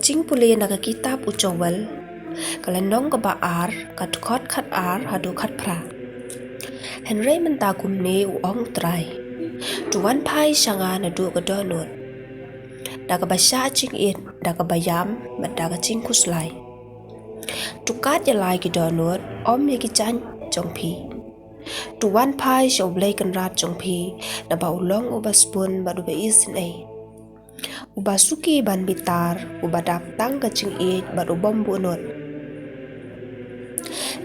JINGPULE naga kitab ucowal kalenong kebaar katukot kat ar hadu kat pra. Henry mentagum ne uong trai. Tuan pai shanga nadu kedonut. Daga basya jingit daga bayam daga jingkuslai. Tukat yalai kedonut om yaki jan jongpi. Tuan pai shoblay kenrat jongpi na baulong ubaspun badu beisin ay. Ubasuki ban bitar ubadap tang kacing it badu bom bunut.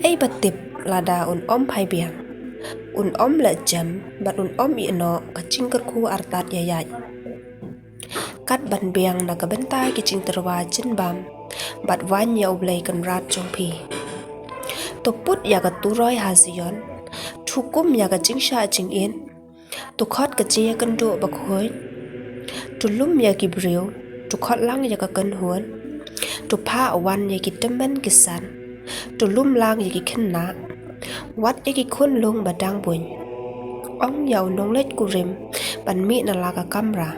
Ay batip lada un om pai biang. Un om la jam bat un om ino kacing kerku artat yayat. Kat ban biang na kabentai kacing terwa jenbam bat wan ya ublay kenrat jongpi. Tuput ya katuroi hazion. Tukum ya kacing sya jingin. Tukot kacing ya kendo bakhoy. Tulum ya kibriu, tukot lang ya kakenhuan, tupa awan ya kitemben kisan, tulum lang ya kikena, wat ya kikun lung badang buny. Ong ya unong let kurim, ban mi na laka kamra.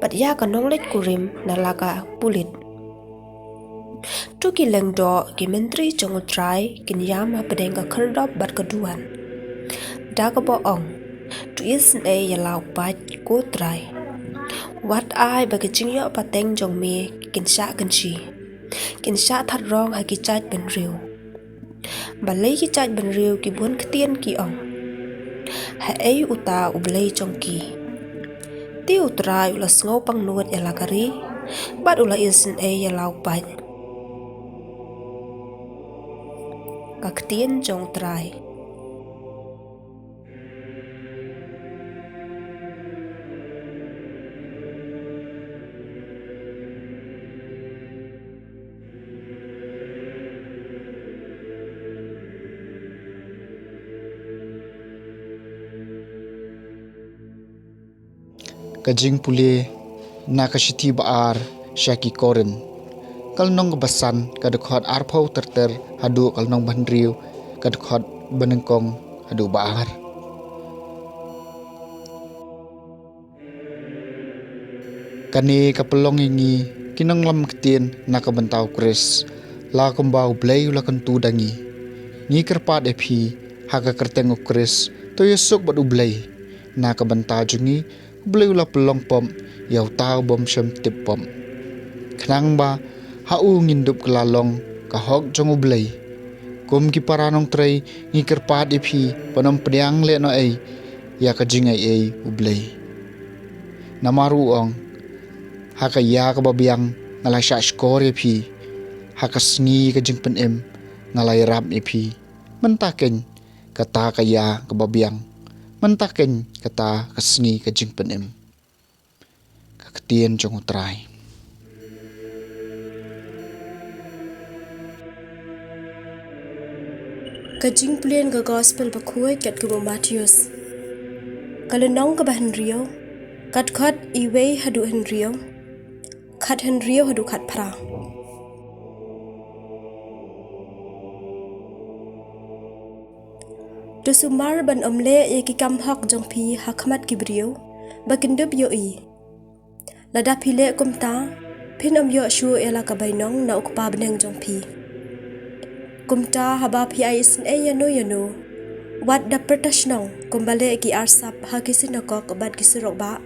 Bat ya kanong let kurim na laka pulit. Tu ki leng do ki menteri jong utrai kin yam ha pedeng ka kerdop bat keduan. Da ka bo ong, tu isin e ya lau bat ko trai. Wat ai bagi jingyo pateng jong me kinsha kanchi. Kinsha that rong ha ki chaj ben riu. Balay ki chaj ben riu ki buon ketien ki ong. Ha ay uta ublay jong ki. Ti utray ula sngaw pang nuot ya lakari. Bat ula isin ay ya lau pat. Kaketien jong tray. Ka JINGPULE na kasiti baar syaki korin. Kalnong kebasan kadukot arpau terter hadu kalnong bandriu kadukot Banyngkong hadu baar. Kani kapelong ingi kinong lam ketien na kabentau kris la kumbau blay ula kentu dangi. Ni kerpat epi haka kerteng ukris to yesuk badu blay na kabentau jungi blay ula pelong pom yau tau bom syam tip pom. Kenang ba hau ngindup kelalong kahok jong ublay. Kum ki paranong tray ngi kerpat epi panom pediang le no ay ya ka jingai ay ublay. Namaru ong haka ya ka babiang ngalay sya skor epi haka sngi ka jing penem ngalay ram epi mentaken kata kaya ka babiang mentaken kata kasngi ka jing penem kaketien jong utrai. Ka JINGPULE ka gospel bakhuay kat ka MATHEUS. Kalenong ka ba Henrio? Kat iway hadu Henrio. Kat Henrio hadu kat pra. Tu sumar ban omle ye ki kam hok jong pi hakmat kibriu bakindup yo i. Lada pile kumta pin om yo shu ela ka bainong na ukpa beneng jong pi. Kumta haba pi ai sin e yano wat da pertashnong kumbale ki arsap ha kisinokok bat kisirok ba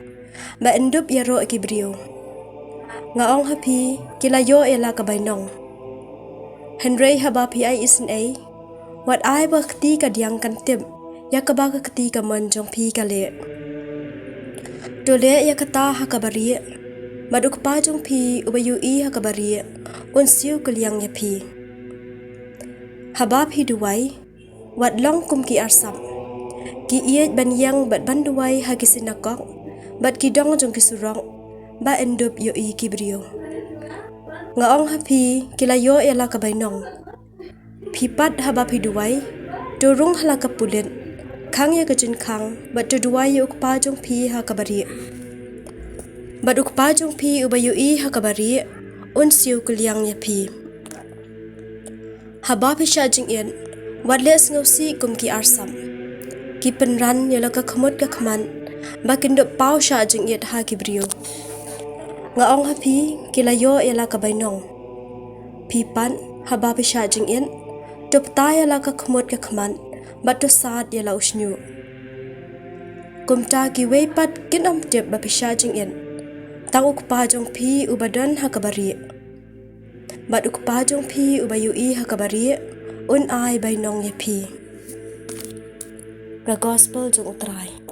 indup yaro kibriu. Ngaong hapi kilayo ela ka bainong. Henry haba pi ai sin e wat ai bakti ka diang kan tip ya ka ba kati ka man jong pi ka le. Dole ya kata ha ka bari maduk pa jong pi ubayu i ha ka bari un siu kuliang ya pi. Haba pi duway wat long kum ki arsap. Ki iet ban yang bat ban duway ha kisinakok bat kidong jong kisurong ba endup yo i kibriyo. Ngaong hapi kilayo ela ka bainong. Pipat haba pi duway durung hala ka pulit kang ya kajin kang bat duway yo ukpa jong pi ha ka bari. Bat ukpa jong pi ubayu i ha ka bari un siu kuliang ya pi. Haba pi sya jing in wat les ngausi kum ki arsam. Ki penran yala ka khamut ka khaman bakin do pau sya jing it ha kibriyo. nga ong hapi kilayo yala ka bainong. Pipan haba pisha jing in, dopta yala ka khmut ka khman, bat to sad yala usnyu. Kumta ki weipat kinom tip ba pisha jing in, tang ukpa jong pi ubadan hakabari. Bat ukpa jong pi ubayu I hakabari, un ai bainong ye pi. The Gospel jong utray.